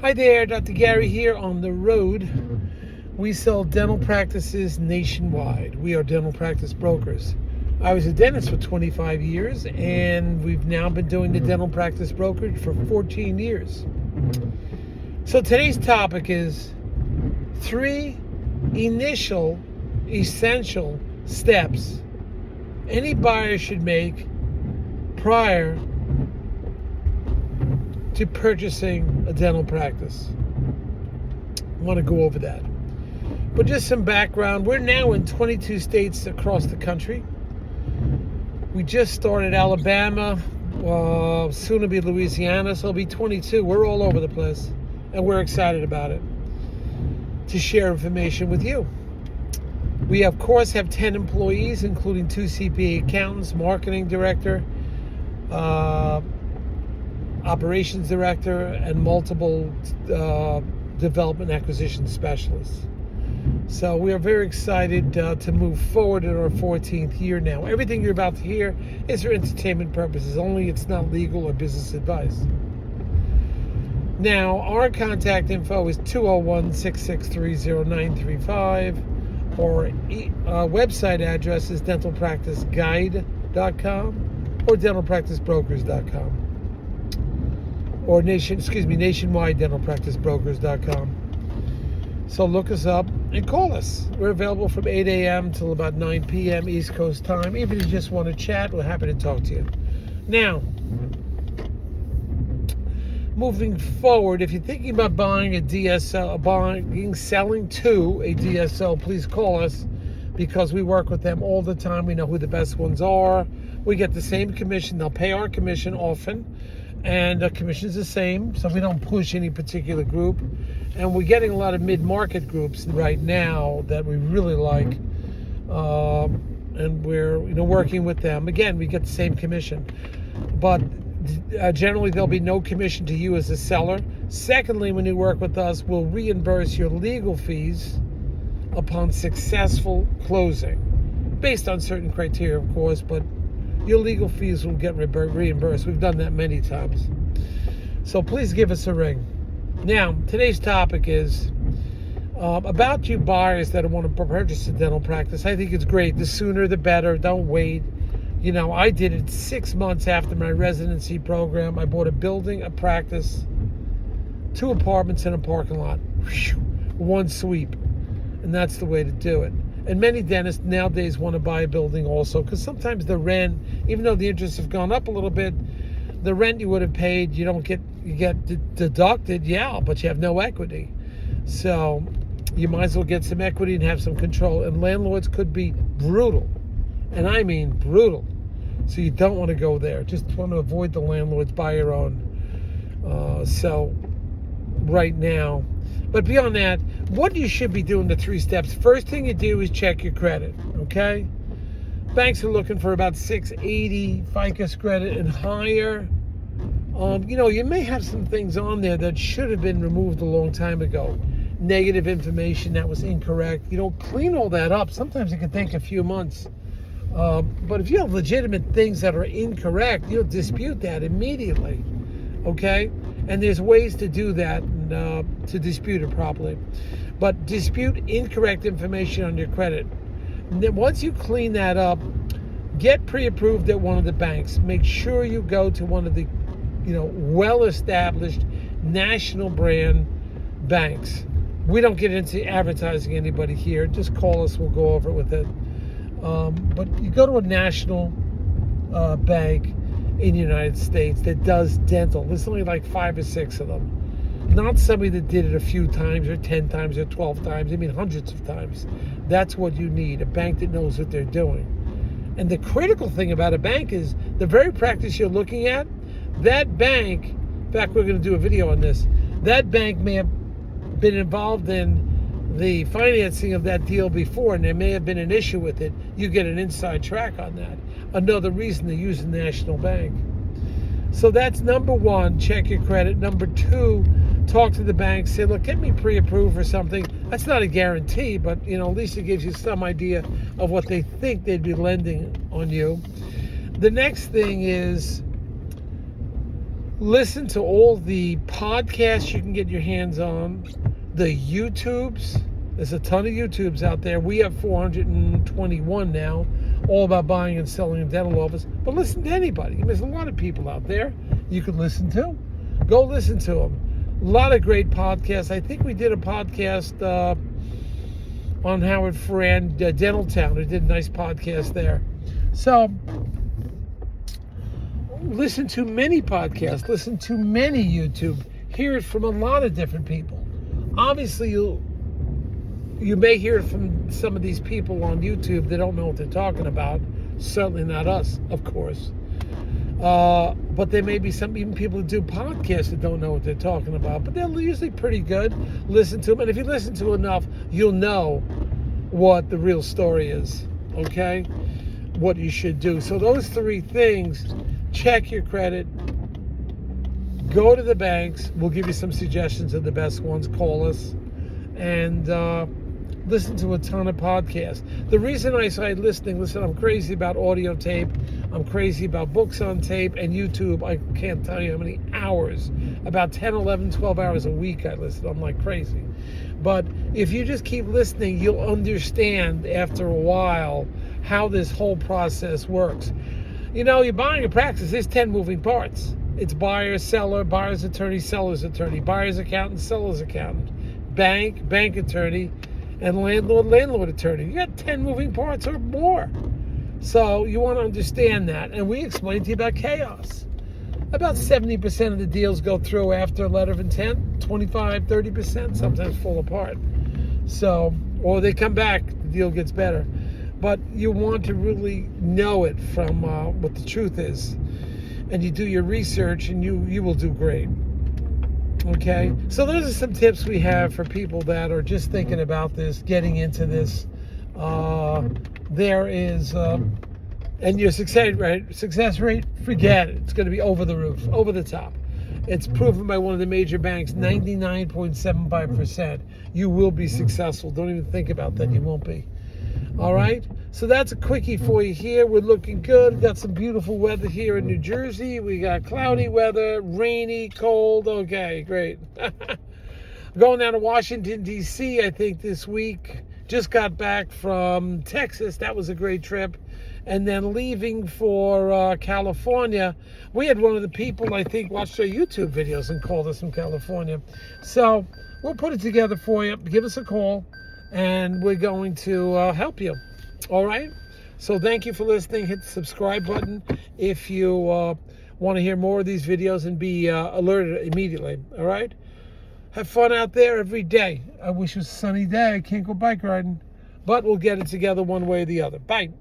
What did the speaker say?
Hi there, Dr. Gary here on the road. We sell dental practices nationwide. We are dental practice brokers. I was a dentist for 25 years, and we've now been doing the dental practice brokerage for 14 years. So today's topic is 3 initial essential steps any buyer should make prior to purchasing a dental practice. I want to go over that. But just some background. We're now in 22 states across the country. We just started Alabama, soon to be Louisiana, so it'll be 22. We're all over the place, and we're excited about it to share information with you. We, of course, have 10 employees, including 2 CPA accountants, marketing director, operations director, and multiple development acquisition specialists. So we are very excited to move forward in our 14th year now. Everything you're about to hear is for entertainment purposes only. It's not legal or business advice. Now, our contact info is 201-663-0935. Our website address is dentalpracticeguide.com or dentalpracticebrokers.com. Or nationwide dentalpracticebrokers.com. So look us up and call us. We're available from 8 a.m. till about 9 p.m. East Coast time. Even if you just want to chat, we're happy to talk to you. Now, moving forward, if you're thinking about buying a DSO, selling to a DSO, please call us because we work with them all the time. We know who the best ones are. We get the same commission. They'll pay our commission often. And the commission's the same, so we don't push any particular group. And we're getting a lot of mid-market groups right now that we really like, and we're working with them. Again, we get the same commission, but generally there'll be no commission to you as a seller. Secondly, when you work with us, we'll reimburse your legal fees upon successful closing, based on certain criteria, of course, but your legal fees will get reimbursed. We've done that many times. So please give us a ring. Now, today's topic is about you buyers that want to purchase a dental practice. I think it's great. The sooner the better. Don't wait. I did it 6 months after my residency program. I bought a building, a practice, 2 apartments, and a parking lot. One sweep. And that's the way to do it. And many dentists nowadays want to buy a building also, because sometimes the rent, even though the interests have gone up a little bit, the rent you would have paid, you get deducted, but you have no equity. So you might as well get some equity and have some control. And landlords could be brutal, and I mean brutal. So you don't want to go there. Just want to avoid the landlords, buy your own. So right now. But beyond that, what you should be doing, the 3 steps. First thing you do is check your credit, okay? Banks are looking for about 680 FICO credit and higher. You may have some things on there that should have been removed a long time ago. Negative information that was incorrect. Clean all that up. Sometimes it can take a few months. But if you have legitimate things that are incorrect, dispute that immediately, okay? And there's ways to do that and to dispute it properly. But dispute incorrect information on your credit. And then once you clean that up, get pre-approved at one of the banks. Make sure you go to one of the, well-established national brand banks. We don't get into advertising anybody here. Just call us. We'll go over it with it. But you go to a national bank in the United States that does dental. There's only like 5 or 6 of them. Not somebody that did it a few times or 10 times or 12 times. I mean hundreds of times. That's what you need, a bank that knows what they're doing. And the critical thing about a bank is the very practice you're looking at, that bank, in fact, we're going to do a video on this, that bank may have been involved in the financing of that deal before, and there may have been an issue with it. You get an inside track on that. Another reason to use a national bank. So that's number 1, check your credit. Number 2, talk to the bank, say, look, get me pre-approved for something. That's not a guarantee, but at least it gives you some idea of what they think they'd be lending on you. The next thing is Listen to all the podcasts you can get your hands on, the YouTubes. There's a ton of YouTubes out there. We have 421 now, all about buying and selling a dental office. But listen to anybody. There's a lot of people out there you can listen to. Go listen to them. A lot of great podcasts. I think we did a podcast on Howard Fran, Dental Town. We did a nice podcast there. So listen to many podcasts, listen to many YouTube, hear it from a lot of different people. Obviously, you may hear it from some of these people on YouTube that don't know what they're talking about. Certainly not us, of course. But there may be some even people who do podcasts that don't know what they're talking about, but they're usually pretty good. Listen to them, and if you listen to enough, you'll know what the real story is, okay? What you should do. So those three things: check your credit, go to the banks. We'll give you some suggestions of the best ones. Call us, and listen to a ton of podcasts. The reason I say listening, I'm crazy about audio tape. I'm crazy about books on tape and YouTube. I can't tell you how many hours, about 10, 11, 12 hours a week I listen. I'm like crazy. But if you just keep listening, you'll understand after a while how this whole process works. You know, you're buying a practice, there's 10 moving parts. It's buyer, seller, buyer's attorney, seller's attorney, buyer's accountant, seller's accountant, bank, bank attorney, and landlord, landlord attorney. You got 10 moving parts or more. So you want to understand that. And we explain to you about chaos. About 70% of the deals go through after a letter of intent, 25, 30% sometimes fall apart. So, or they come back, the deal gets better. But you want to really know it from what the truth is. And you do your research and you will do great. Okay? So those are some tips we have for people that are just thinking about this, getting into this. There is, and your success rate, forget it. It's going to be over the roof, over the top. It's proven by one of the major banks, 99.75%. You will be successful. Don't even think about that. You won't be. All right? So that's a quickie for you here. We're looking good. We've got some beautiful weather here in New Jersey. We got cloudy weather, rainy, cold. Okay, great. Going down to Washington, D.C., I think, this week. Just got back from Texas. That was a great trip. And then leaving for California. We had one of the people, I think, watched our YouTube videos and called us from California. So we'll put it together for you. Give us a call, and we're going to help you. All right? So thank you for listening. Hit the subscribe button if you want to hear more of these videos and be alerted immediately. All right? Have fun out there every day. I wish it was a sunny day. I can't go bike riding. But we'll get it together one way or the other. Bye.